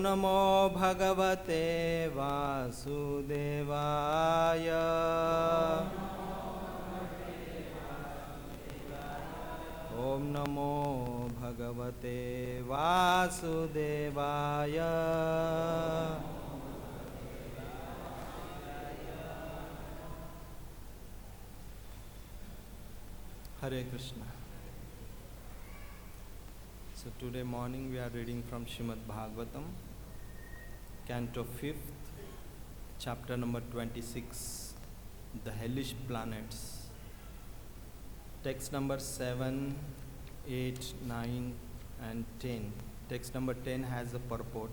नमो भगवते वासुदेवाय। ओम नमो भगवते वासुदेवाय। Hare Krishna. So today morning we are reading from Srimad Bhagavatam, Canto 5th, chapter number 26, the hellish planets. Text number 7, 8, 9 and 10. Text number 10 has a purport.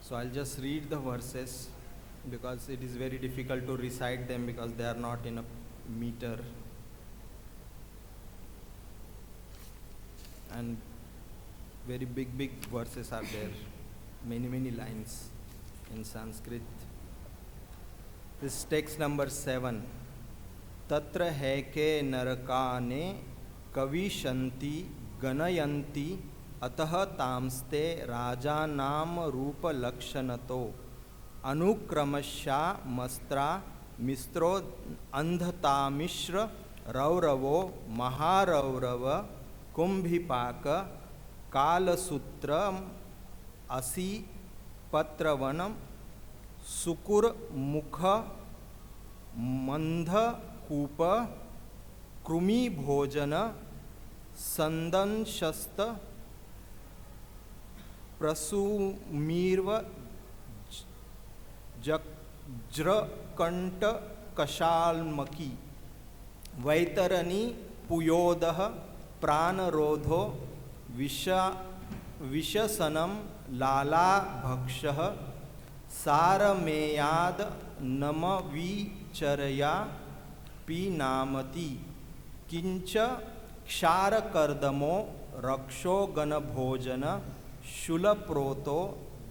So I'll just read the verses because it is very difficult to recite them because they are not in a meter. And very big verses are there, many lines in Sanskrit. This text number 7. Tatra heke narakane kavishanti ganayanti ataha tamste rajanam rupa lakshanato anukramasya mastra mistro andhatamishra rauravo maharaurava कुंभिपाक कालसूत्र असी पत्रवनम सुकुर मुख मंध कूप कृमि भोजन संदंशस्त प्रसूमीर्व जज्रकंट कशालमकी वैतरणी पुयोदह प्राणरोधो विषसनम लाला भक्षः सारमेयाद नमविचरया पीनामति किंच क्षारकर्दमो रक्षो गणभोजन शूलप्रोतो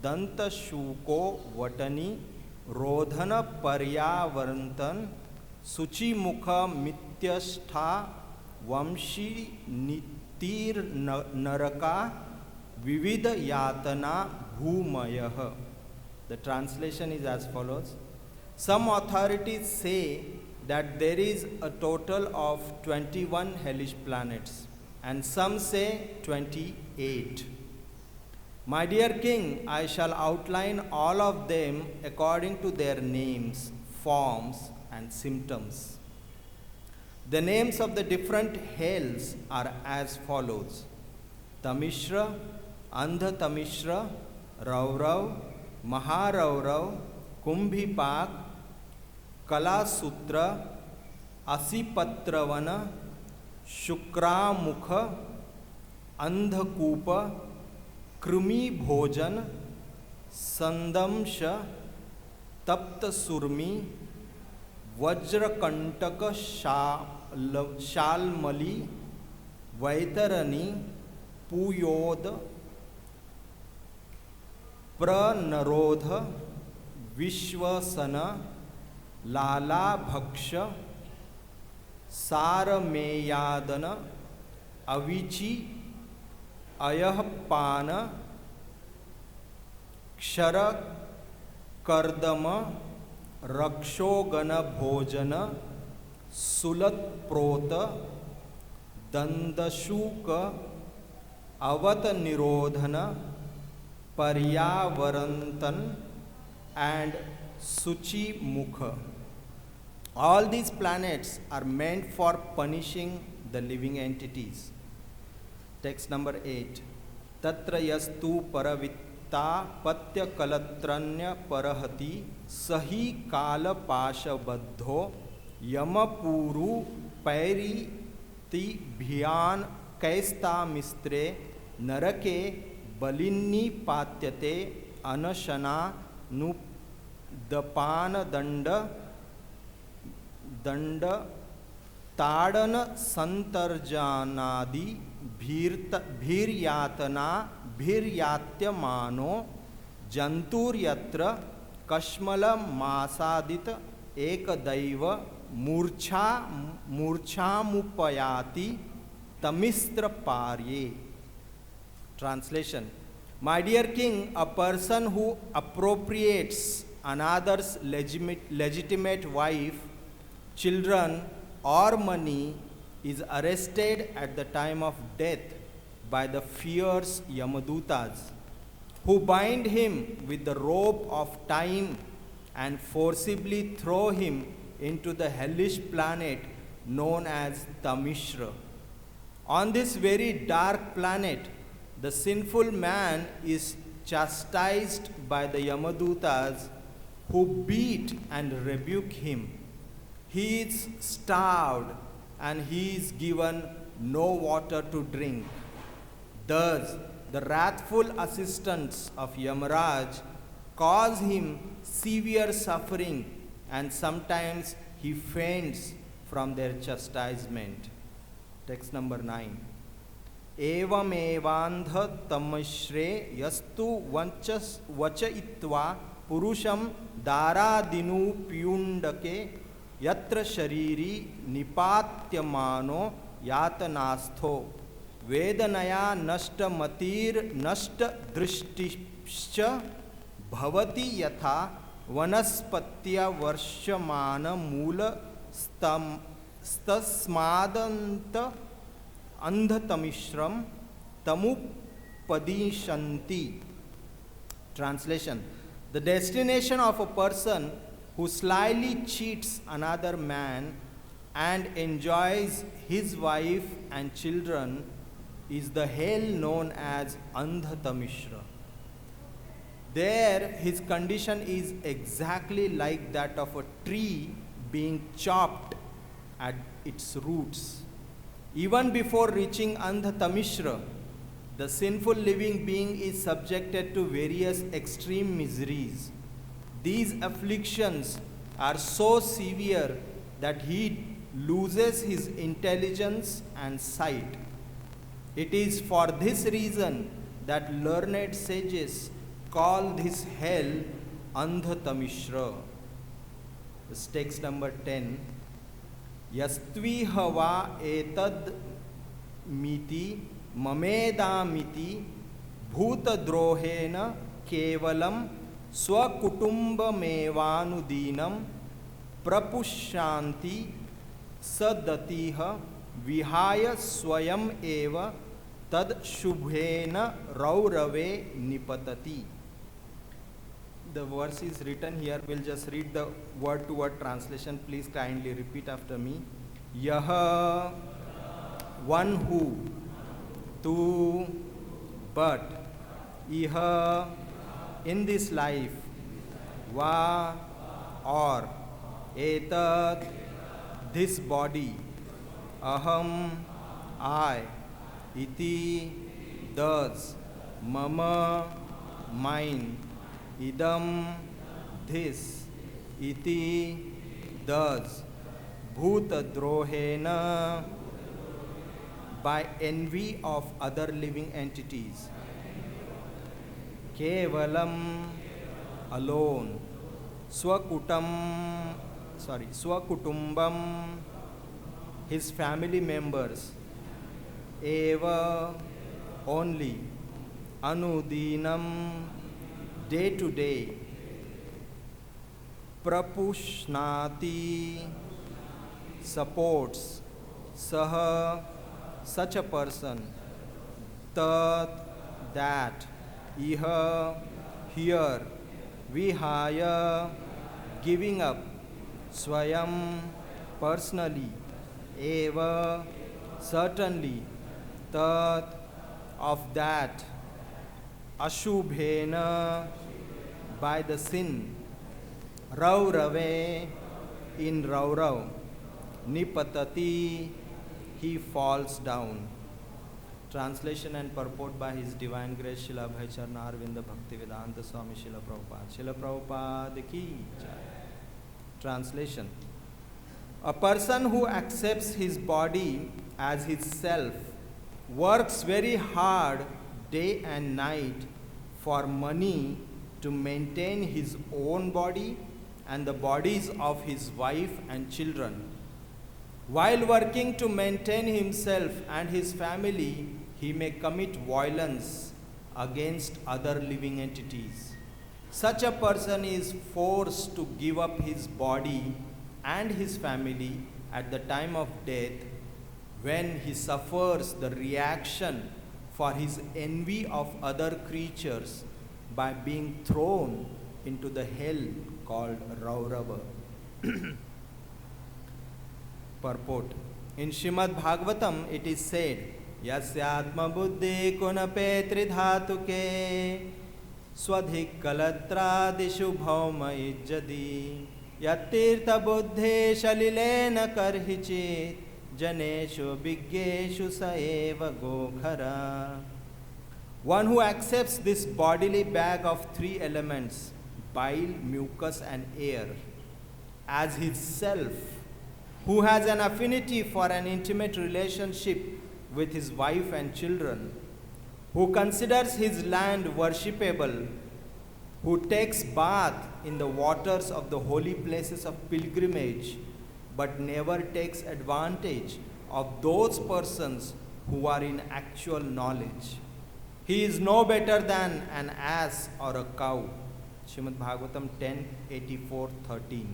दंतशूको वटनी रोधन पर्यावरंतन शुचिमुख मित्यष्ठा वंशी नितीर नरका विविध यातना भूमयः. The translation is as follows. Some authorities say that there is a total of 21 hellish planets and some say 28. My dear king, I shall outline all of them according to their names, forms and symptoms. The names of the different hells are as follows: Tamishra, Andha Tamishra, Raurav, Maharaurav, Kumbhipak, Kalasutra, Asipatravana, Shukramukha, Andhakupa, Krumi Bhojan, Sandamsha, Tapta Surmi, Vajrakantaka Shalmali, Vaitarani, Puyod, Pranarodha, Vishwasana, Lala Bhaksha, Sarameyadana, Avichi, Ayahpana, Kshara Kardama, रक्षोगन भोजन सुलत प्रोत दंदशूक अवत निरोधन पर्यावरंतन and suchi mukha. All these planets are meant for punishing the living entities. Text number 8. Tatra yastu paravitta patya kalatranya parahati सही काल पाशबद्धो यमपूरु पैरीतिभियान कैस्ता मिस्त्रे नरके बलिन्नी पात्यते अनशना नुदपान दंड ताड़न संतर्जनादि भीर्यातना भीर्यात्यमानो जंतुर्यत्र कश्मल मासादित एक दैव मूर्छामुपयाति तमिस्त्र पार्ये. Translation: My dear king, a person who appropriates another's legitimate wife, children, or money is arrested at the time of death by the fierce Yamadutas, who bind him with the rope of time and forcibly throw him into the hellish planet known as Tamishra. On this very dark planet, the sinful man is chastised by the Yamadutas, who beat and rebuke him. He is starved and he is given no water to drink. Thus, the wrathful assistants of Yamaraj cause him severe suffering, and sometimes he faints from their chastisement. Text number 9. Evamevandha tamashre yastu vachayitva purusham daradinu pyundake yatra shariri nipatyamano yatanastho vedanaya nashta matir nashta drishtischa bhavati yatha vanaspatya varshamana mula stasmadanta andhatamishram tamupadishanti. Translation: the destination of a person who slyly cheats another man and enjoys his wife and children is the hell known as Andhatamishra. There, his condition is exactly like that of a tree being chopped at its roots. Even before reaching Andhatamishra, the sinful living being is subjected to various extreme miseries. These afflictions are so severe that he loses his intelligence and sight. It is for this reason that learned sages call this hell Andhatamishra. This text number 10. Yastvi hava etad miti mamedamiti bhutadrohena kevalam swakutumbamevánudínam prapushyanti sadatiha vihaya swayam eva tad shubhena raurave nipatati. The verse is written here. We'll just read the word to word translation. Please kindly repeat after me. Yaha, one who, tu, but, iha, in this life, va, or, etat, this body, aham, I, iti, thus, mama, mine, idam, this, iti, thus, bhutadrohena, by envy of other living entities, kevalam, alone, swakutumbam, his family members, eva, only, anudinam, day to day, prapushnati, supports, saha, such a person, tat, that, iha, here, vihaya, giving up, swayam, personally, eva, certainly, tat, of that, ashubhena, by the sin, raurave, in raurav, nipatati, he falls down. Translation and purport by His Divine Grace Srila Bhaichar Arvinda Bhaktivedanta Swami Srila Prabhupada. Srila Prabhupada ki jai. Translation: a person who accepts his body as his self works very hard day and night for money to maintain his own body and the bodies of his wife and children. While working to maintain himself and his family, he may commit violence against other living entities. Such a person is forced to give up his body and his family at the time of death, when he suffers the reaction for his envy of other creatures by being thrown into the hell called Raurava. Purport. In Srimad Bhagavatam it is said, Yasyatma buddhi kunape tridhatuke swadhik kalatradishu bhauma ijjadi yattirtha buddhe shalilena karhichit janeshu biggeshu saeva gokhara. One who accepts this bodily bag of three elements, bile, mucus and air, as his self, who has an affinity for an intimate relationship with his wife and children, who considers his land worshipable, who takes bath in the waters of the holy places of pilgrimage, but never takes advantage of those persons who are in actual knowledge. He is no better than an ass or a cow. Srimad Bhagavatam 10:84-13.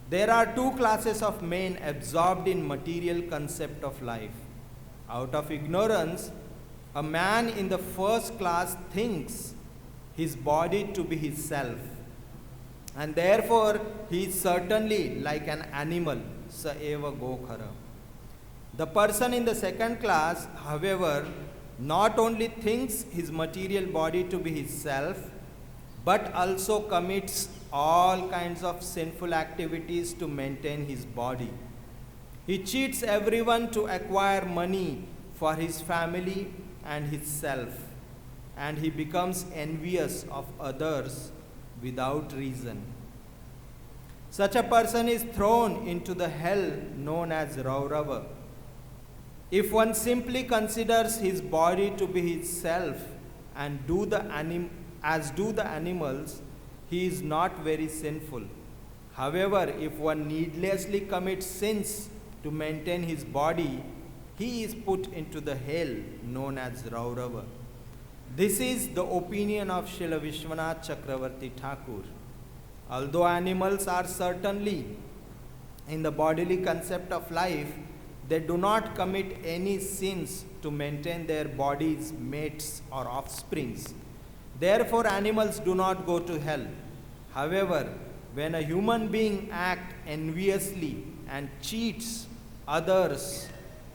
There are two classes of men absorbed in material concept of life. Out of ignorance, a man in the first class thinks his body to be his self, and therefore he is certainly like an animal, sa eva gokhara. The person in the second class, however, not only thinks his material body to be his self, but also commits all kinds of sinful activities to maintain his body. He cheats everyone to acquire money for his family and his self, and he becomes envious of others without reason. Such a person is thrown into the hell known as Raurava. If one simply considers his body to be his self and do the animals, he is not very sinful. However, if one needlessly commits sins to maintain his body, he is put into the hell known as Raurava. This is the opinion of Srila Vishwanath Chakravarti Thakur. Although animals are certainly in the bodily concept of life, they do not commit any sins to maintain their bodies, mates or offsprings. Therefore, animals do not go to hell. However, when a human being acts enviously and cheats others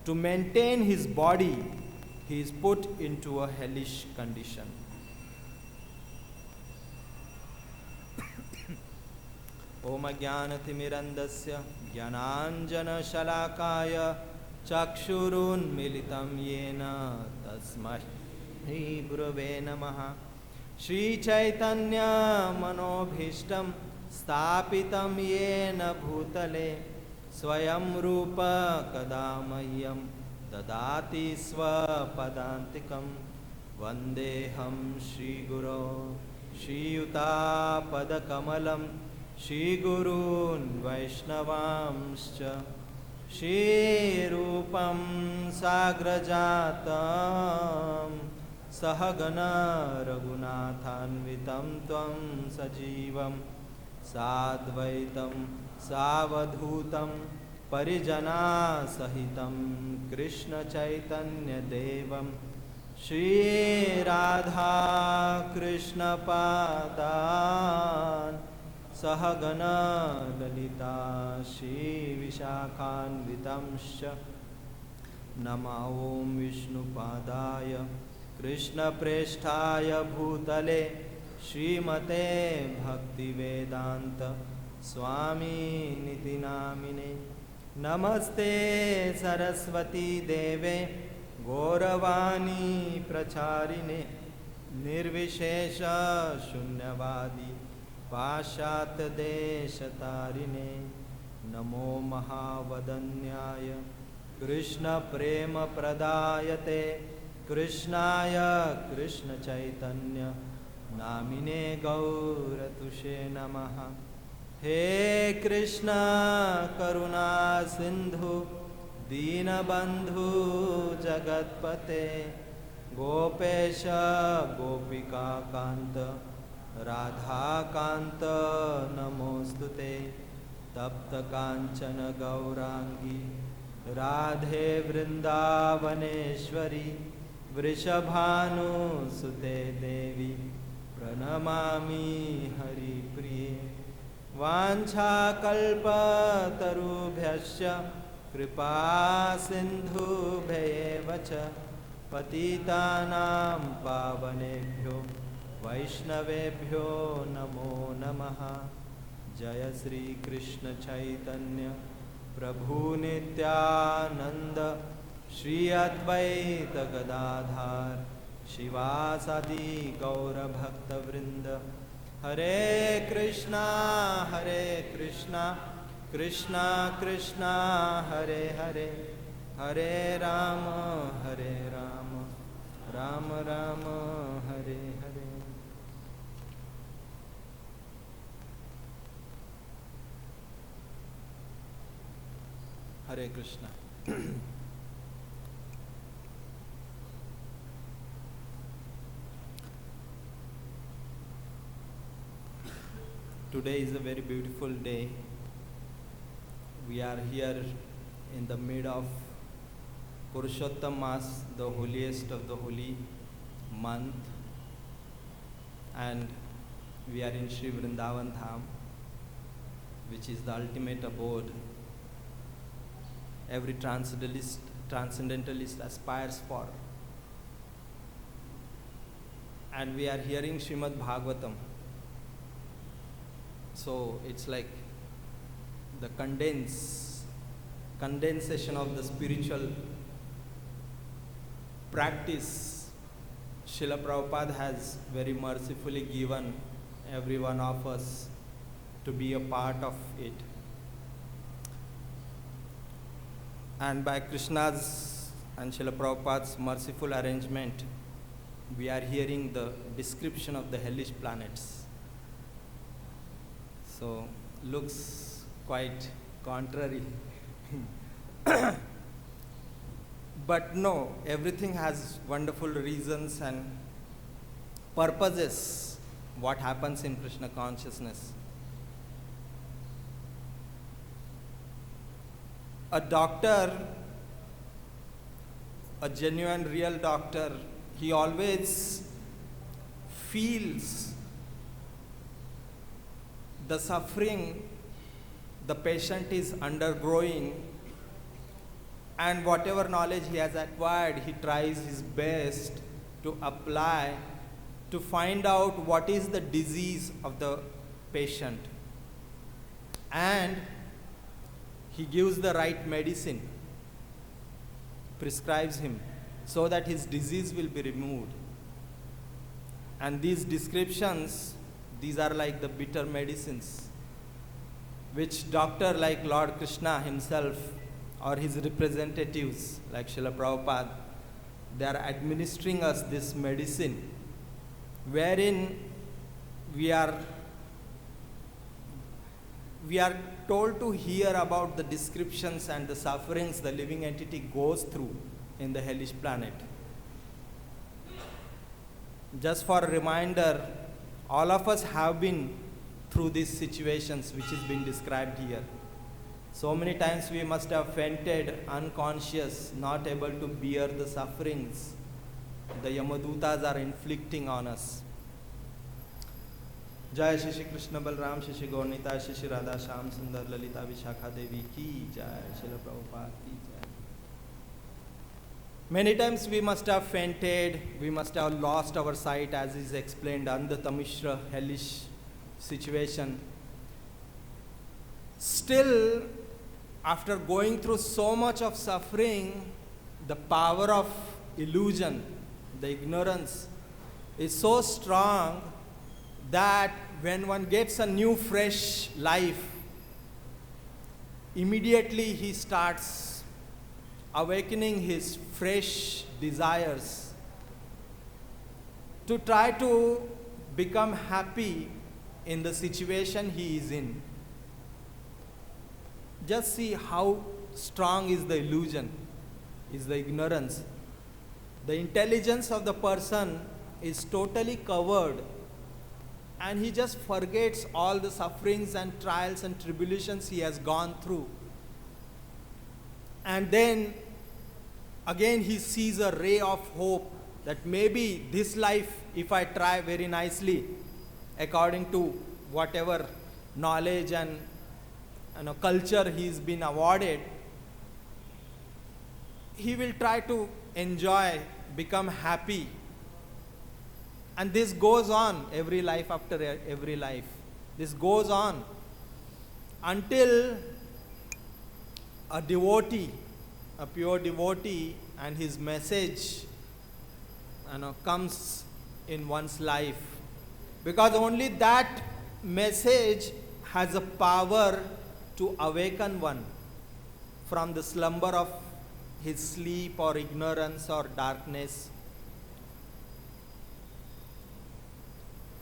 to maintain his body, he is put into a hellish condition. Om Jnanatimirandasya Jnananjana Shalakaya Chakshurun Militam Yena Tasmai Shri Gurave Namaha. Shri Chaitanya Manobhishtam Stapitam Yena Bhutale Swayam Rupa Kadamayyam Dadati Swapadantikam Vandeham Shri Guru Shri Yuta Padakamalam Shri Gurun Vaishnavamscha Shri Rupam Sagrajatam Sahagana Raghunathanvitam Tvam Sajivam Sadvaitam Savadhutam Parijana Sahitam Krishna Chaitanya Devam Shri Radha Krishna Padan Sahagana Lalita Shri Vishakhanvitamsha Nama Om Vishnu Padaya Krishna Presthaya Bhutale Srimate Bhakti Vedanta Swami Niti Namine Namaste Saraswati Deve Gauravani Pracharine Nirvishesha Shunyavadi Pashat Deshatarine Namo Mahavadanyaya Krishna Prema Pradayate Krishnaya Krishna Chaitanya Namine Gauratushe Namaha. He Krishna Karuna Sindhu Dina Bandhu Jagatpate Gopesh गोपिकान्त Radhakant नमोस्तुते तप्त कांचन गौरांगी राधे वृंदावनेश्वरी वृषभानुसुते देवी प्रणमामि हरिप्रिये वाञ्छाकल्पतरुभ्यश्च कृपा सिन्धुभ्येव च पतितानां पावनेभ्यो वैष्णवेभ्यो नमो नमः। जय श्री कृष्ण चैतन्य प्रभु नित्यानंद श्री अद्वैत गदाधार शिवासादि गौर भक्त वृंद। हरे कृष्णा कृष्णा कृष्णा हरे हरे, हरे राम राम राम हरे हरे। हरे Krishna. Today is a very beautiful day. We are here in the mid of Purushottam Mas, the holiest of the holy month, and we are in Sri Vrindavan Dham, which is the ultimate abode every transcendentalist aspires for. And we are hearing Srimad Bhagavatam. So it's like the condensation of the spiritual practice Srila Prabhupada has very mercifully given every one of us to be a part of it. And by Krishna's and Srila Prabhupada's merciful arrangement, we are hearing the description of the hellish planets. So, looks quite contrary. But no, everything has wonderful reasons and purposes what happens in Krishna consciousness. A doctor, a genuine real doctor, he always feels the suffering the patient is undergoing, and whatever knowledge he has acquired, he tries his best to apply to find out what is the disease of the patient. And he gives the right medicine, prescribes him, so that his disease will be removed. And these descriptions, these are like the bitter medicines, which doctor like Lord Krishna himself or his representatives like Srila Prabhupada, they are administering us this medicine, wherein we are told to hear about the descriptions and the sufferings the living entity goes through in the hellish planet. Just for a reminder, all of us have been through these situations which is being described here. So many times we must have fainted, unconscious, not able to bear the sufferings the Yamadutas are inflicting on us. Jai Shri Krishna Balram Shri Gaurnita Shri Radha Sham Sundar Lalita Vishakha Devi ki jai, Srila Prabhupada ki jai. Many times we must have fainted, we must have lost our sight, as is explained under the Tamishra hellish situation. Still, after going through so much of suffering, the power of illusion, the ignorance, is so strong that when one gets a new fresh life, immediately he starts awakening his fresh desires to try to become happy in the situation he is in. Just see how strong is the illusion, is the ignorance. The intelligence of the person is totally covered, and he just forgets all the sufferings and trials and tribulations he has gone through. And then again he sees a ray of hope that maybe this life, if I try very nicely according to whatever knowledge and culture he's been awarded, he will try to enjoy, become happy. And this goes on every life after every life. This goes on until a devotee, a pure devotee, and his message comes in one's life. Because only that message has a power to awaken one from the slumber of his sleep or ignorance or darkness.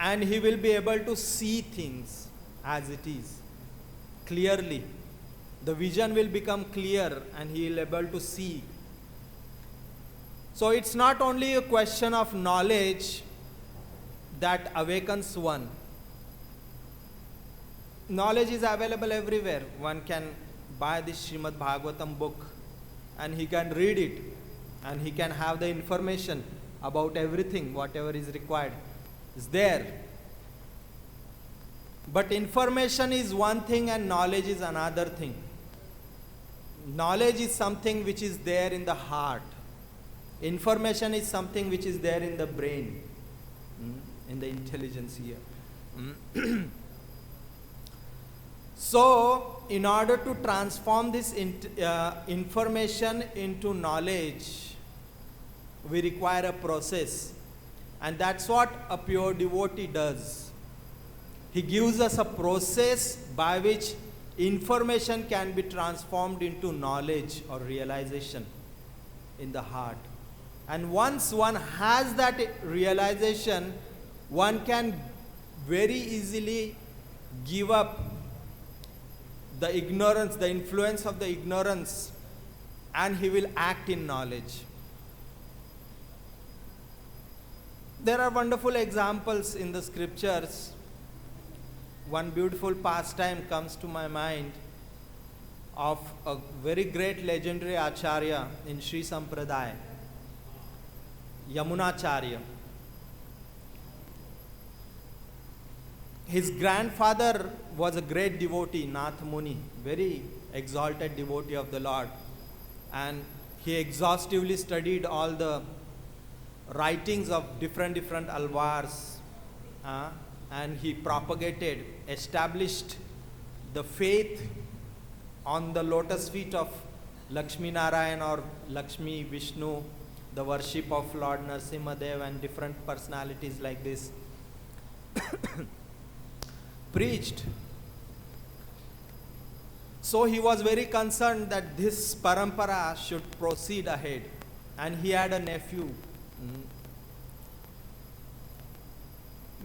And he will be able to see things as it is, clearly. The vision will become clear and he will be able to see. So it's not only a question of knowledge that awakens one. Knowledge is available everywhere. One can buy this Srimad Bhagavatam book and he can read it and he can have the information about everything, whatever is required is there. But information is one thing and knowledge is another thing. Knowledge is something which is there in the heart. Information is something which is there in the brain, in the intelligence here. So, in order to transform this information into knowledge, we require a process. And that's what a pure devotee does. He gives us a process by which information can be transformed into knowledge or realization in the heart. And once one has that realization, one can very easily give up the ignorance, the influence of the ignorance, and he will act in knowledge. There are wonderful examples in the scriptures. One beautiful pastime comes to my mind of a very great legendary Acharya in Sri Sampradaya, Acharya. His grandfather was a great devotee, Nath Muni, very exalted devotee of the Lord. And he exhaustively studied all the writings of different alvars, and he propagated, established the faith on the lotus feet of Lakshmi Narayan or Lakshmi Vishnu, the worship of Lord Narasimhadev and different personalities like this. Preached. So he was very concerned that this parampara should proceed ahead. And he had a nephew.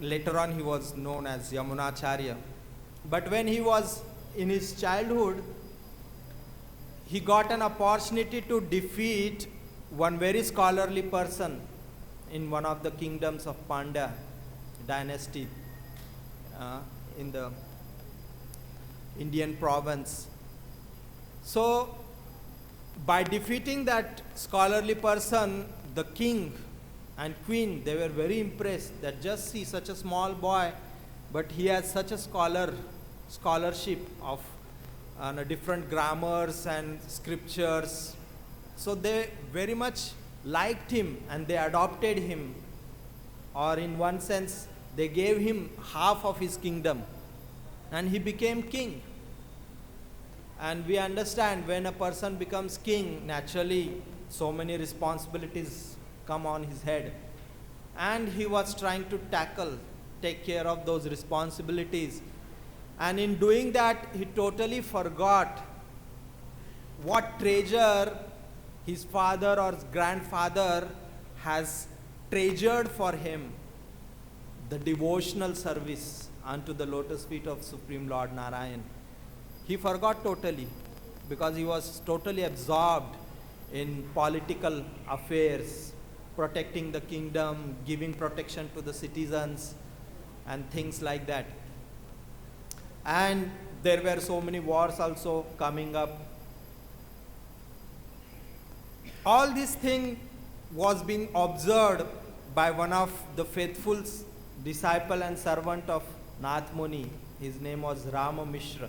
Later on he was known as Acharya. But when he was in his childhood, he got an opportunity to defeat one very scholarly person in one of the kingdoms of Pandya dynasty in the Indian province. So, by defeating that scholarly person, the king and queen, they were very impressed that just see such a small boy, but he has such a scholarship of different grammars and scriptures. So they very much liked him and they adopted him, or in one sense they gave him half of his kingdom and he became king. And we understand when a person becomes king, naturally so many responsibilities come on his head, and he was trying to take care of those responsibilities, and in doing that he totally forgot what treasure his father or his grandfather has treasured for him, the devotional service unto the lotus feet of Supreme Lord Narayan. He forgot totally because he was totally absorbed in political affairs protecting the kingdom, giving protection to the citizens and things like that. And there were so many wars also coming up. All this thing was being observed by one of the faithful disciple and servant of Nath Muni. His name was Rama Mishra.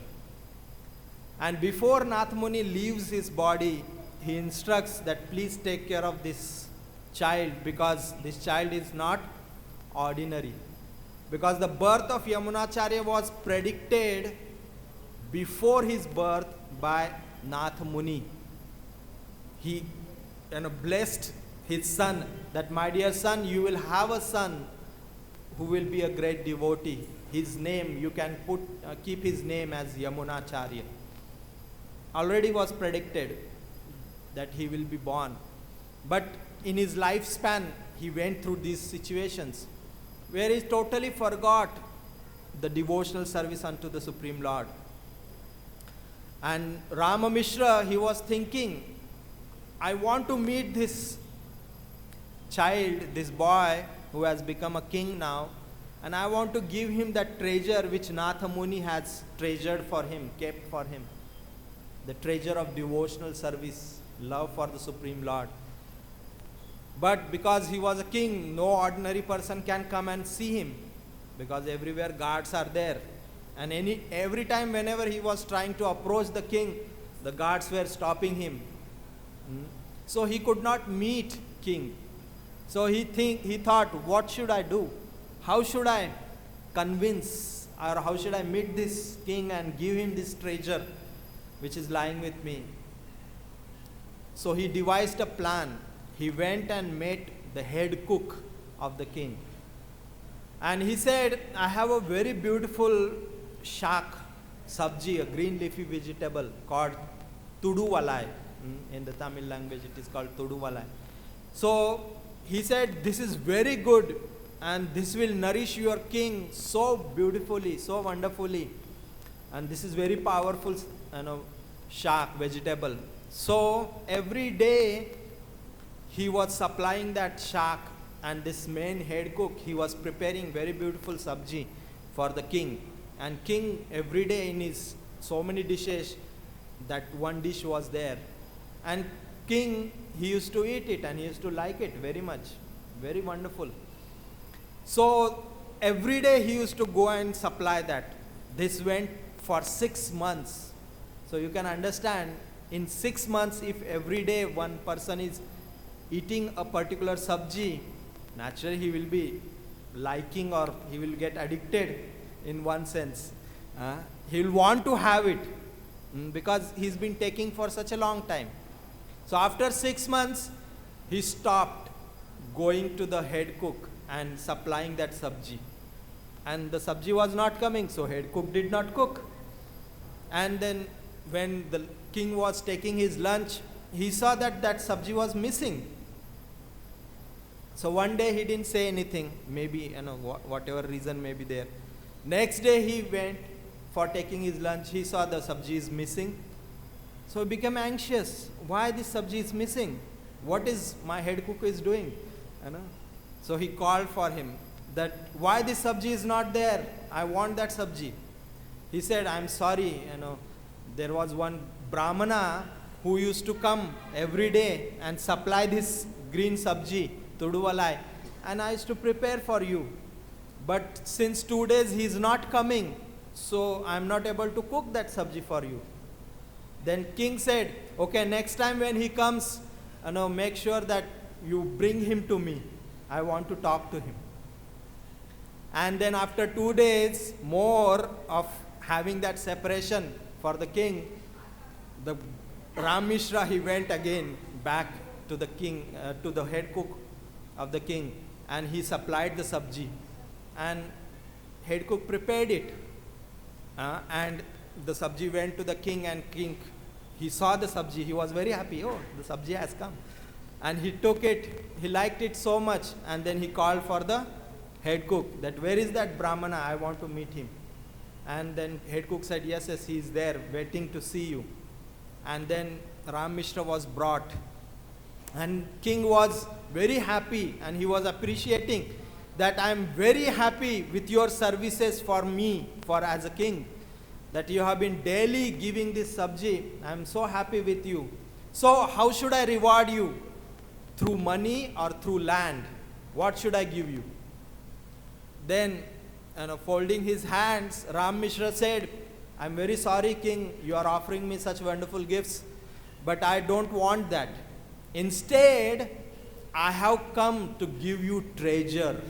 And before Nath Muni leaves his body, he instructs that please take care of this child, because this child is not ordinary. Because the birth of Yamunacharya was predicted before his birth by Nath Muni. He blessed his son, that my dear son, you will have a son who will be a great devotee. His name, you can keep his name as Yamunacharya. Already was predicted that he will be born. But in his lifespan, he went through these situations where he totally forgot the devotional service unto the Supreme Lord. And Rama Mishra, he was thinking, I want to meet this child, this boy who has become a king now, and I want to give him that treasure which Nath Muni has treasured for him, kept for him. The treasure of devotional service, love for the Supreme Lord. But because he was a king, no ordinary person can come and see him, because everywhere guards are there. And every time whenever he was trying to approach the king, the guards were stopping him. So he could not meet king. So he thought, what should I do? How should I convince, or how should I meet this king and give him this treasure which is lying with me? So he devised a plan. He went and met the head cook of the king. And he said, I have a very beautiful shak, sabji, a green leafy vegetable called tuduvalai. In the Tamil language it is called tuduvalai. So he said, this is very good, and this will nourish your king so beautifully, so wonderfully. And this is very powerful, shak, vegetable. So every day he was supplying that shak, and this main head cook, he was preparing very beautiful sabji for the king. And king every day in his so many dishes, that one dish was there. And king, he used to eat it and he used to like it very much. Very wonderful. So every day he used to go and supply that. This went for 6 months. So you can understand, in 6 months, if every day one person is eating a particular sabji, naturally he will be liking, or he will get addicted in one sense. He will want to have it because he's been taking for such a long time. So after 6 months, he stopped going to the head cook and supplying that sabji. And the sabji was not coming, so head cook did not cook. And then when the king was taking his lunch, he saw that that sabji was missing. So one day he didn't say anything, maybe, whatever reason may be there. Next day he went for taking his lunch, he saw the sabji is missing. So he became anxious. Why this sabji is missing? What is my head cook is doing? So he called for him, that why this sabji is not there? I want that sabji. He said, I'm sorry, there was one Brahmana who used to come every day and supply this green sabji, tuduvalai, and I used to prepare for you. But since 2 days he is not coming, so I am not able to cook that sabji for you. Then king said, okay, next time when he comes, make sure that you bring him to me. I want to talk to him. And then after 2 days more of having that separation for the king, the Ram Mishra, he went again back to the king, to the head cook of the king, and he supplied the sabji. And head cook prepared it. And the sabji went to the king, and king, he saw the sabji, he was very happy. Oh, the sabji has come. And he took it, he liked it so much, and then he called for the head cook, that where is that Brahmana, I want to meet him. And then head cook said, yes, he is there, waiting to see you. And then Ram Mishra was brought, And king was very happy, and he was appreciating that I am very happy with your services for me, for as a king, that you have been daily giving this sabji. I am so happy with you. So how should I reward you? Through money or through land? What should I give you? Then, folding his hands, Ram Mishra said, I am very sorry, king, you are offering me such wonderful gifts, but I don't want that. Instead, I have come to give you treasure,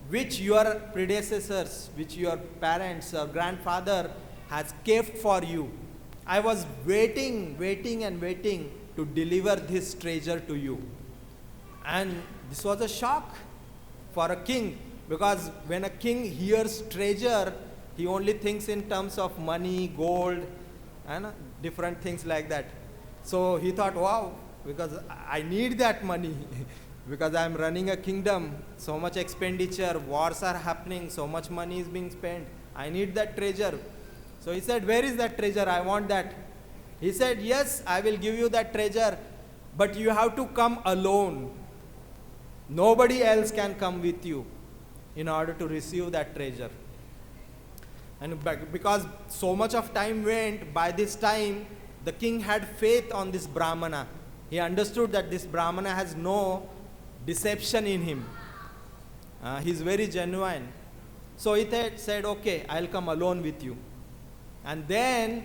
which your predecessors, which your parents or grandfather has kept for you. I was waiting to deliver this treasure to you. And this was a shock for a king, because when a king hears treasure, he only thinks in terms of money, gold, and different things like that. So he thought, wow, because I need that money because I am running a kingdom, so much expenditure, wars are happening, so much money is being spent. I need that treasure. So he said, where is that treasure? I want that. He said, yes, I will give you that treasure, but you have to come alone. Nobody else can come with you in order to receive that treasure. And because so much of time went, by this time, the king had faith on this Brahmana. He understood that this Brahmana has no deception in him. He's very genuine. So he said, okay, I'll come alone with you. And then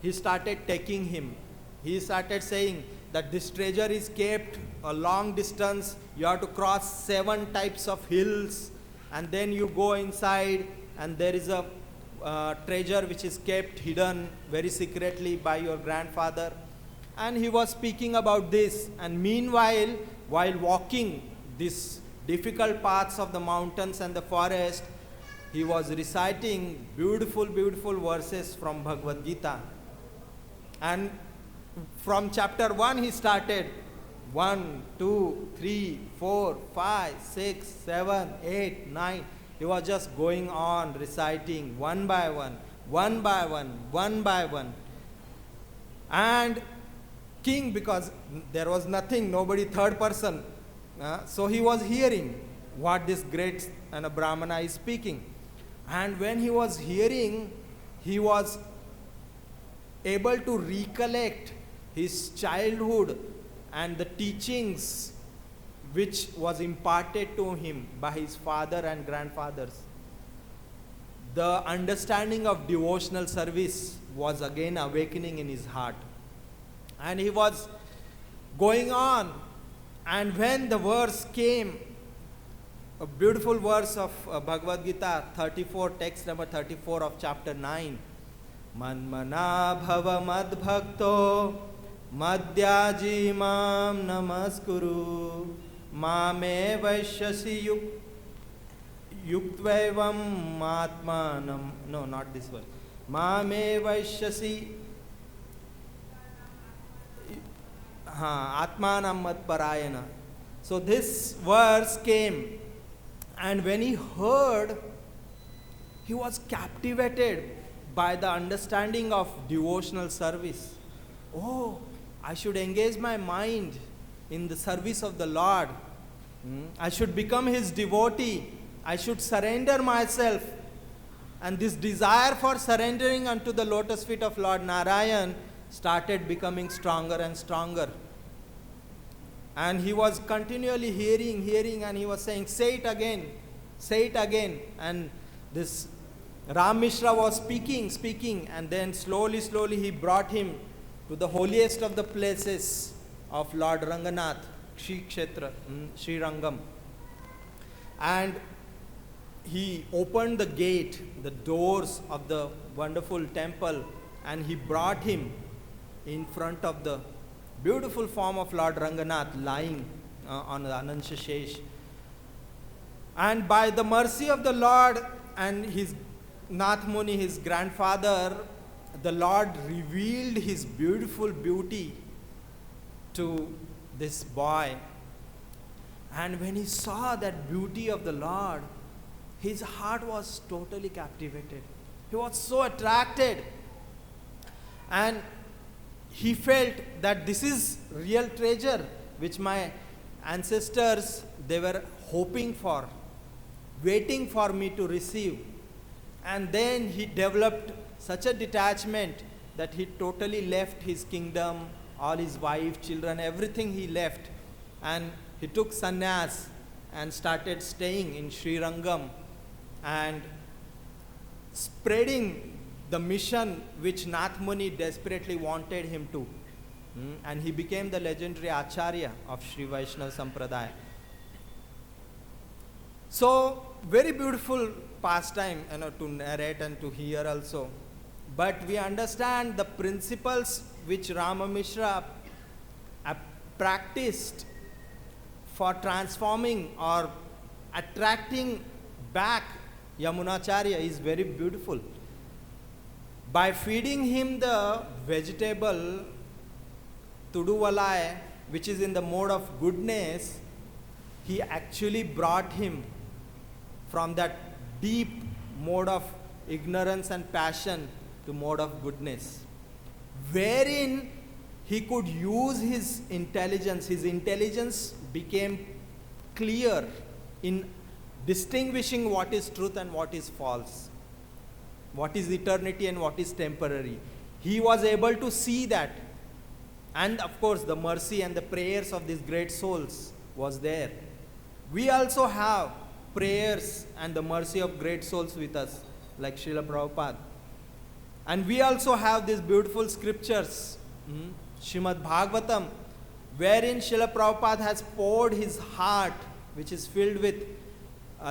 he started taking him. He started saying that this treasure is kept a long distance. You have to cross 7 types of hills, and then you go inside, and there is a treasure which is kept hidden very secretly by your grandfather. And he was speaking about this. And meanwhile, while walking these difficult paths of the mountains and the forest, he was reciting beautiful, beautiful verses from Bhagavad Gita. And from chapter 1 he started 1, 2, 3, 4, 5, 6, 7, 8, 9. He was just going on reciting one by one, one by one, one by one. And king, because there was nothing, nobody, third person, so he was hearing what this great Brahmana is speaking. And when he was hearing, he was able to recollect his childhood and the teachings which was imparted to him by his father and grandfathers. The understanding of devotional service was again awakening in his heart. And he was going on. And when the verse came, a beautiful verse of Bhagavad Gita, 34, text number 34 of chapter 9. Manmana bhava madbhakto madhyaji mam namaskuru mame vaishyasi yuktvevam atmanam. No, not this one. Mame vaishyasi atmanam matparayana. So this verse came, and when he heard, he was captivated by the understanding of devotional service. Oh, I should engage my mind in the service of the Lord. I should become his devotee. I should surrender myself. And this desire for surrendering unto the lotus feet of Lord Narayan started becoming stronger and stronger. And he was continually hearing, and he was saying, say it again. And this Ram Mishra was speaking, and then slowly he brought him to the holiest of the places of Lord Ranganath, Shri Kshetra, Sri Rangam. And he opened the gate, the doors of the wonderful temple, and he brought him in front of the beautiful form of Lord Ranganath lying on the Anansha Shesh. And by the mercy of the Lord and his Nath Muni, his grandfather, the Lord revealed his beautiful beauty to this boy. And when he saw that beauty of the Lord, his heart was totally captivated. He was so attracted. And he felt that this is real treasure which my ancestors, they were hoping for, waiting for me to receive. And then he developed such a detachment that he totally left his kingdom, all his wife, children, everything he left. And he took sannyas and started staying in Sri Rangam and spreading the mission which Nath Muni desperately wanted him to. And he became the legendary Acharya of Sri Vaishnava Sampradaya. So, very beautiful pastime, to narrate and to hear also. But we understand the principles which Rama Mishra practiced for transforming or attracting back Yamunacharya is very beautiful. By feeding him the vegetable Tuduvalai, which is in the mode of goodness, he actually brought him from that deep mode of ignorance and passion to mode of goodness, wherein he could use his intelligence. His intelligence became clear in distinguishing what is truth and what is false, what is eternity and what is temporary. He was able to see that. And of course, the mercy and the prayers of these great souls was there. We also have prayers and the mercy of great souls with us, like Srila Prabhupada. And we also have these beautiful scriptures, Srimad Bhagavatam, wherein Srila Prabhupada has poured his heart, which is filled with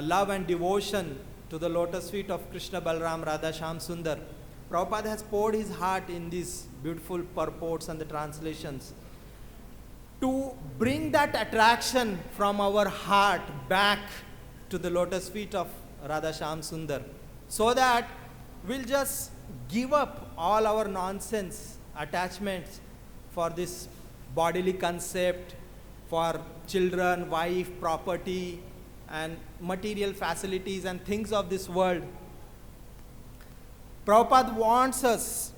love and devotion to the lotus feet of Krishna, Balaram, Radha, Shyam Sundar. Prabhupada has poured his heart in these beautiful purports and the translations to bring that attraction from our heart back to the lotus feet of Radha, Shyam Sundar, so that we'll just give up all our nonsense attachments for this bodily concept, for children, wife, property, and material facilities and things of this world. Prabhupada wants us,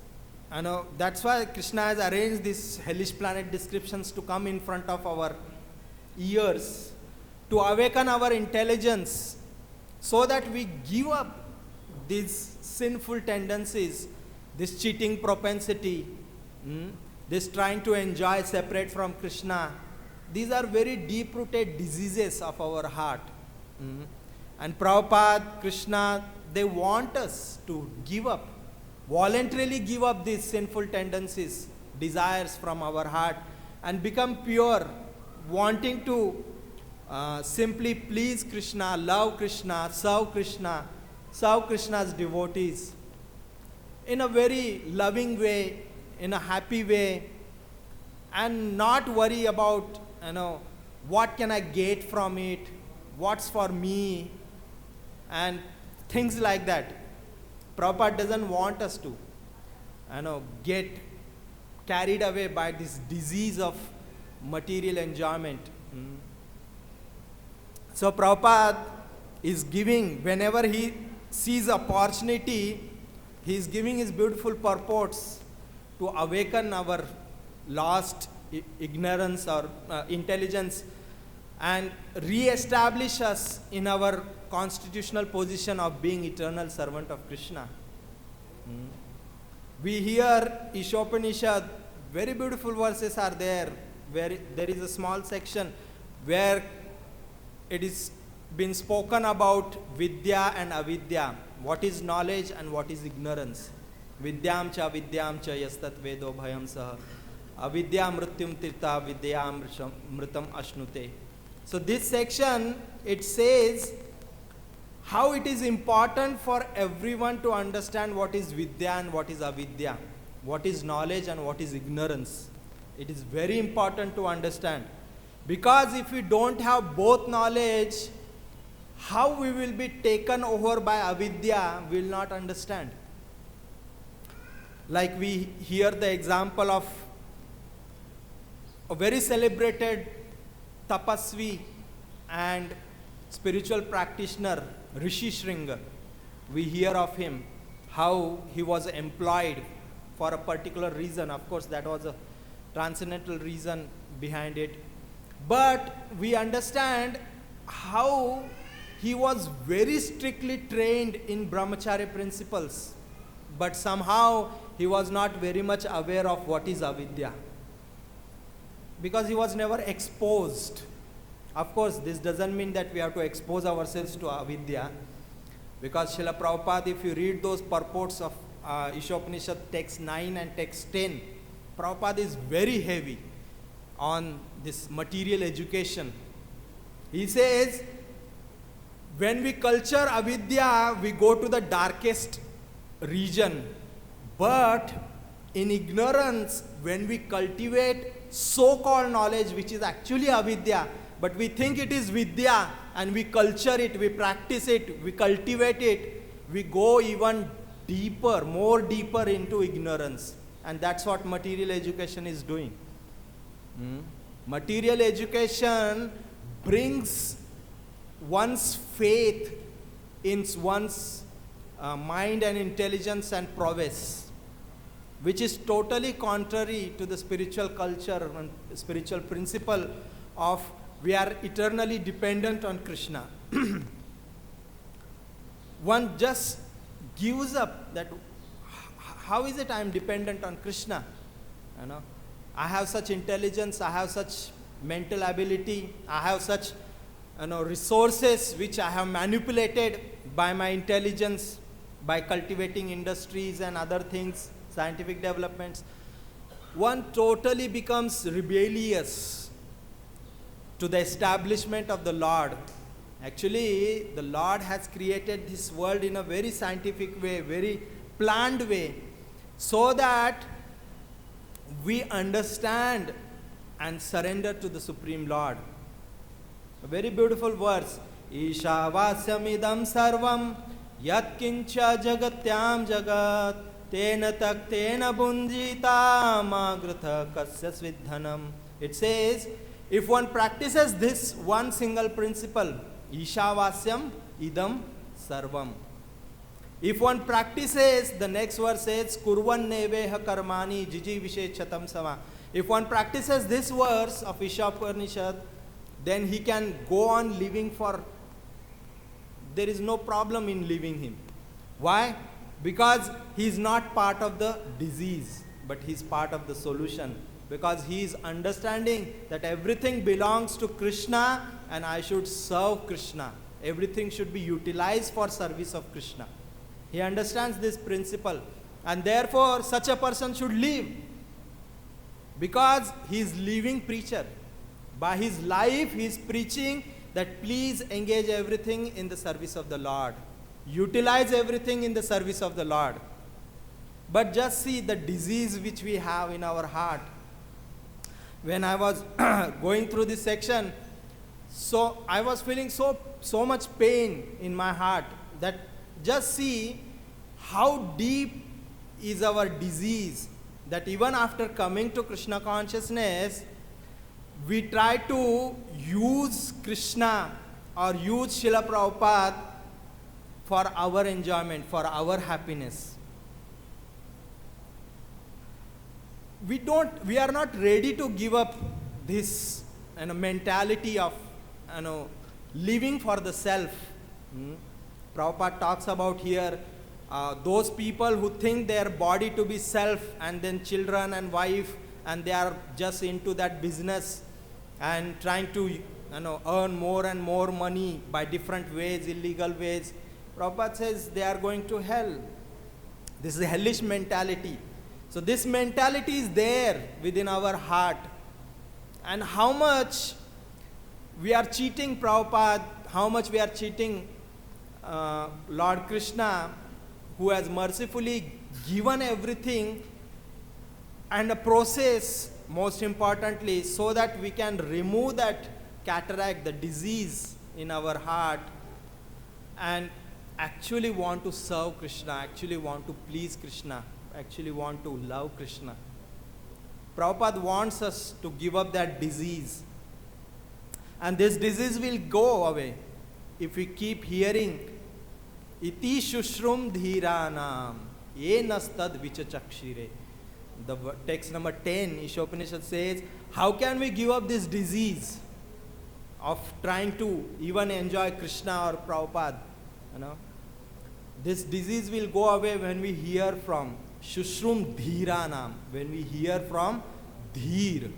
that's why Krishna has arranged these hellish planet descriptions to come in front of our ears, to awaken our intelligence, so that we give up these sinful tendencies, this cheating propensity, this trying to enjoy separate from Krishna. These are very deep-rooted diseases of our heart. And Prabhupada, Krishna, they want us to give up, voluntarily give up these sinful tendencies, desires from our heart, and become pure, wanting to simply please Krishna, love Krishna, serve Krishna's devotees in a very loving way, in a happy way, and not worry about, what can I get from it, what's for me, and things like that. Prabhupada doesn't want us to, get carried away by this disease of material enjoyment. So Prabhupada is giving, whenever he sees opportunity, he is giving his beautiful purports to awaken our lost ignorance or intelligence and re-establish us in our constitutional position of being eternal servant of Krishna. We hear Ishopanishad, very beautiful verses are there, where there is a small section where it is been spoken about Vidya and Avidya, what is knowledge and what is ignorance. Vidyam cha yastat vedo bhayam saha, avidya mrityum tirtha vidya mritam ashnute. So this section, it says how it is important for everyone to understand what is Vidya and what is Avidya, what is knowledge and what is ignorance. It is very important to understand, because if we don't have both knowledge, how we will be taken over by Avidya, we will not understand. Like we hear the example of a very celebrated tapasvi and spiritual practitioner, Rishi Shringa. We hear of him, how he was employed for a particular reason. Of course, that was a transcendental reason behind it. But we understand how he was very strictly trained in brahmacharya principles, but somehow he was not very much aware of what is avidya, because he was never exposed. Of course, this doesn't mean that we have to expose ourselves to avidya, because Srila Prabhupada, if you read those purports of Ishopanishad text 9 and text 10, Prabhupada is very heavy on this material education. He says, when we culture avidya, we go to the darkest region. But in ignorance, when we cultivate so-called knowledge, which is actually avidya, but we think it is vidya, and we culture it, we practice it, we cultivate it, we go even deeper, more deeper into ignorance. And that's what material education is doing. Material education brings one's faith in one's mind and intelligence and prowess, which is totally contrary to the spiritual culture and spiritual principle of we are eternally dependent on Krishna. One just gives up that, how is it I am dependent on Krishna? You know, I have such intelligence, I have such mental ability, I have such resources which I have manipulated by my intelligence, by cultivating industries and other things, scientific developments. One totally becomes rebellious to the establishment of the Lord. Actually, the Lord has created this world in a very scientific way, very planned way, so that we understand and surrender to the Supreme Lord. A very beautiful verse. Ishavasyamidam sarvam yat kincha jagatyam jagat tena taktena bunjita magratha kasya svidhanam. It says, if one practices this one single principle, Ishavasyam idam sarvam. If one practices, the next verse says, Kurvan neveha karmani jiji vishechatam sama. If one practices this verse of Ishopanishad, then he can go on living for, there is no problem in living him. Why? Because he is not part of the disease, but he is part of the solution. Because he is understanding that everything belongs to Krishna and I should serve Krishna. Everything should be utilized for service of Krishna. He understands this principle, and therefore such a person should live, because he is living preacher. By his life he is preaching that please engage everything in the service of the Lord. Utilize everything in the service of the Lord. But just see the disease which we have in our heart. When I was going through this section, so I was feeling so much pain in my heart, that just see how deep is our disease, that even after coming to Krishna consciousness, we try to use Krishna or use Srila Prabhupada for our enjoyment, for our happiness. We are not ready to give up this mentality of living for the self. Prabhupada talks about here those people who think their body to be self, and then children and wife, and they are just into that business and trying to earn more and more money by different ways, illegal ways. Prabhupada says they are going to hell. This is a hellish mentality. So this mentality is there within our heart. And how much we are cheating Prabhupada, how much we are cheating Lord Krishna, who has mercifully given everything, and a process, most importantly, so that we can remove that cataract, the disease in our heart, and actually want to serve Krishna, actually want to please Krishna, actually want to love Krishna. Prabhupada wants us to give up that disease. And this disease will go away if we keep hearing Iti shushrum dhiranam yenastad vichachakshire. Text number 10, Ishopanishad says, how can we give up this disease of trying to even enjoy Krishna or Prabhupada? You know, this disease will go away when we hear from Shushrum Dhiranam, when we hear from Dhir.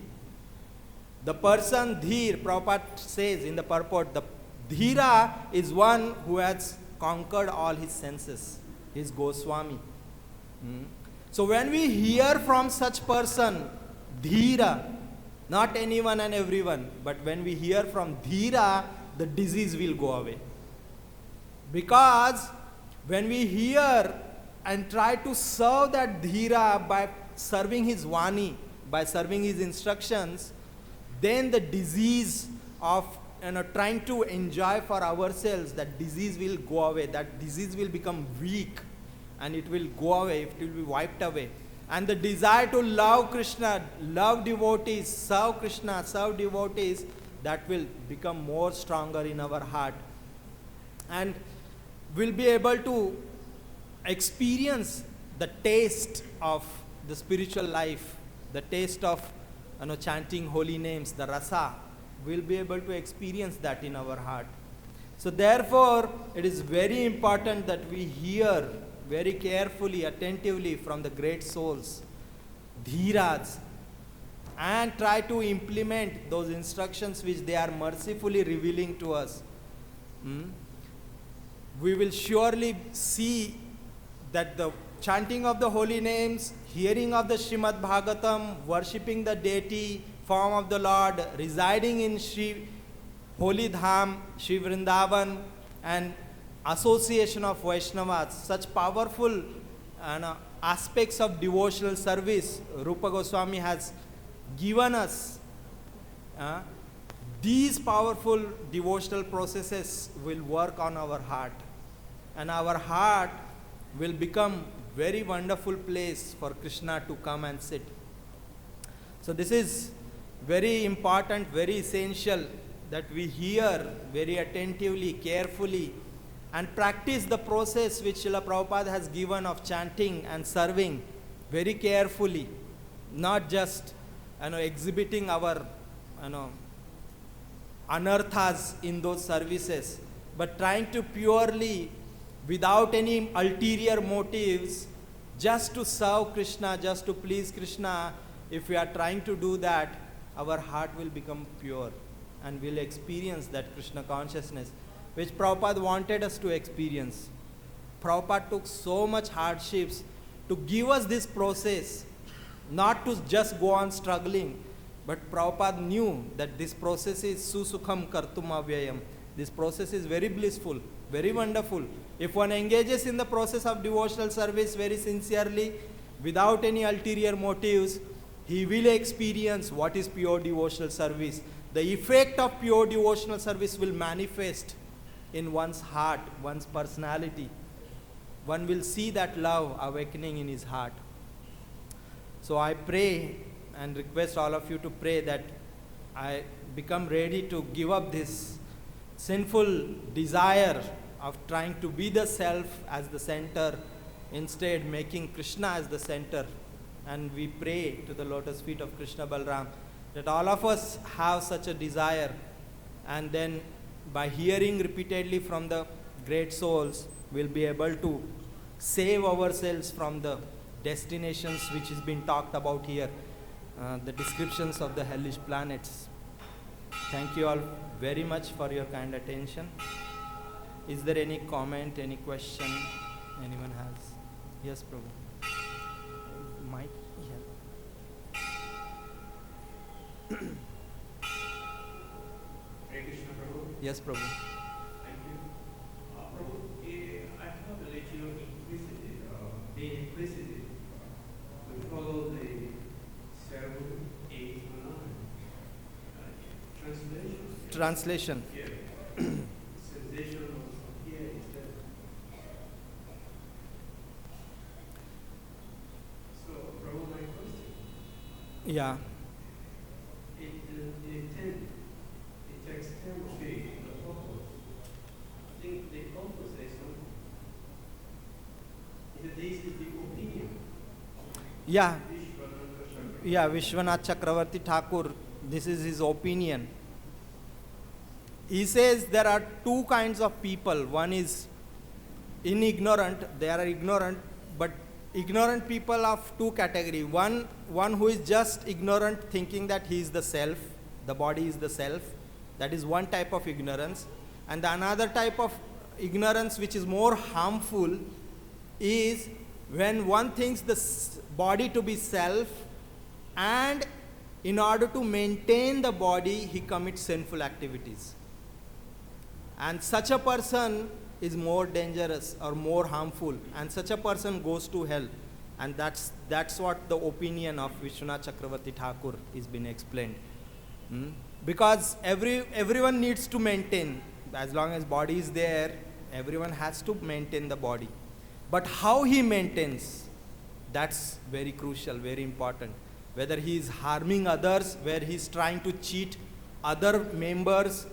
The person Dhir, Prabhupada says in the purport, the Dhira is one who has conquered all his senses, his Goswami. So when we hear from such person, Dhira, not anyone and everyone, but when we hear from Dhira, the disease will go away. Because when we hear and try to serve that Dhira by serving his Vani, by serving his instructions, then the disease of trying to enjoy for ourselves, that disease will go away. That disease will become weak and it will go away, it will be wiped away. And the desire to love Krishna, love devotees, serve Krishna, serve devotees, that will become more stronger in our heart. And we'll be able to experience the taste of the spiritual life, the taste of chanting holy names, the rasa. We'll be able to experience that in our heart. So therefore, it is very important that we hear very carefully, attentively from the great souls, Dhiras, and try to implement those instructions which they are mercifully revealing to us. We will surely see that the chanting of the holy names, hearing of the Srimad Bhagavatam, worshipping the deity, form of the Lord, residing in Sri Holy Dham, Sri Vrindavan, and association of Vaishnavas, such powerful aspects of devotional service Rupa Goswami has given us. These powerful devotional processes will work on our heart, and our heart will become very wonderful place for Krishna to come and sit. So this is very important, very essential that we hear very attentively, carefully, and practice the process which Srila Prabhupada has given of chanting and serving very carefully, not just exhibiting our anarthas in those services, but trying to purely, without any ulterior motives, just to serve Krishna, just to please Krishna. If we are trying to do that, our heart will become pure and we'll experience that Krishna consciousness which Prabhupada wanted us to experience. Prabhupada took so much hardships to give us this process, not to just go on struggling, but Prabhupada knew that this process is susukham kartum avyayam. This process is very blissful, very wonderful. If one engages in the process of devotional service very sincerely, without any ulterior motives, he will experience what is pure devotional service. The effect of pure devotional service will manifest in one's heart, one's personality. One will see that love awakening in his heart. So I pray and request all of you to pray that I become ready to give up this sinful desire of trying to be the self as the center, instead making Krishna as the center. And we pray to the lotus feet of Krishna Balram that all of us have such a desire, and then by hearing repeatedly from the great souls, we'll be able to save ourselves from the destinations which is being talked about here, the descriptions of the hellish planets. Thank you all very much for your kind attention. Is there any comment, any question anyone has? Yes, Prabhu. Mic? Yeah. Hare Krishna, Prabhu. Yes, Prabhu. Thank you. Prabhu, I thought that you being implicit, we follow the 7, 8, 9 translation. Translation. Yeah. Sensation of here is that. So, Prabhu, my question. Yeah. It extends to the purpose. I think the purpose says something. This is the opinion. Yeah. Vishwanath yeah, Vishwanath Chakravarti Thakur, this is his opinion. He says there are two kinds of people. One is ignorant, they are ignorant, but ignorant people of two categories. One who is just ignorant, thinking that he is the self, the body is the self. That is one type of ignorance. And the another type of ignorance which is more harmful is when one thinks the body to be self, and in order to maintain the body, he commits sinful activities. And such a person is more dangerous or more harmful, and such a person goes to hell. And that's what the opinion of Vishwanath Chakravarti Thakur is being explained. Because everyone needs to maintain, as long as body is there, everyone has to maintain the body. But how he maintains, that's very crucial, very important. Whether he is harming others, where he is trying to cheat other members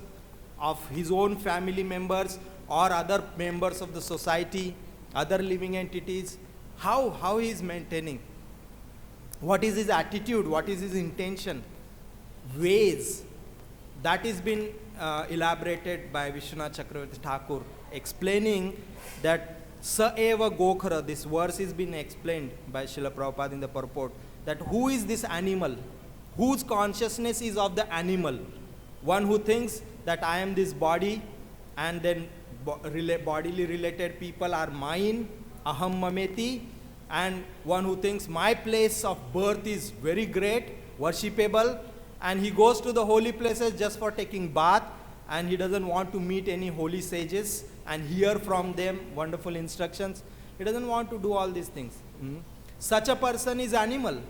of his own family members or other members of the society, other living entities, how he is maintaining, what is his attitude, what is his intention, ways, that is been elaborated by Vishwanath Chakravarti Thakur, explaining that Sa eva gokhara, this verse is been explained by Srila Prabhupada in the purport, that who is this animal, whose consciousness is of the animal, one who thinks that I am this body, and then bodily related people are mine, aham mameti, and one who thinks my place of birth is very great, worshipable, and he goes to the holy places just for taking bath, and he doesn't want to meet any holy sages and hear from them wonderful instructions. He doesn't want to do all these things. Such a person is animal.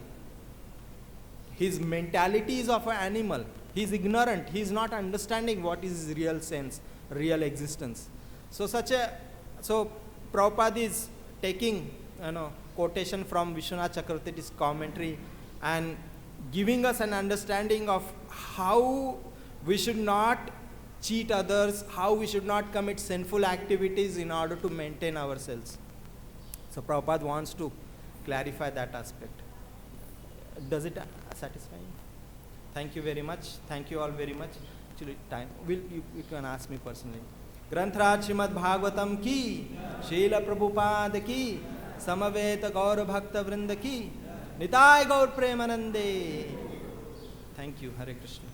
His mentality is of an animal. He is ignorant. He is not understanding what is his real sense, real existence. So Prabhupada is taking quotation from Vishwanath Chakravarti's commentary and giving us an understanding of how we should not cheat others, how we should not commit sinful activities in order to maintain ourselves. So Prabhupada wants to clarify that aspect. Does it satisfy you? Thank you very much. Thank you all very much. Actually, time. You can ask me personally. Granthrat Srimad Bhagavatam ki, Srila Prabhupada ki, Samaveta Gaur Bhakta Vrinda ki, Nitai Gaur Premanande. Thank you. Hare Krishna.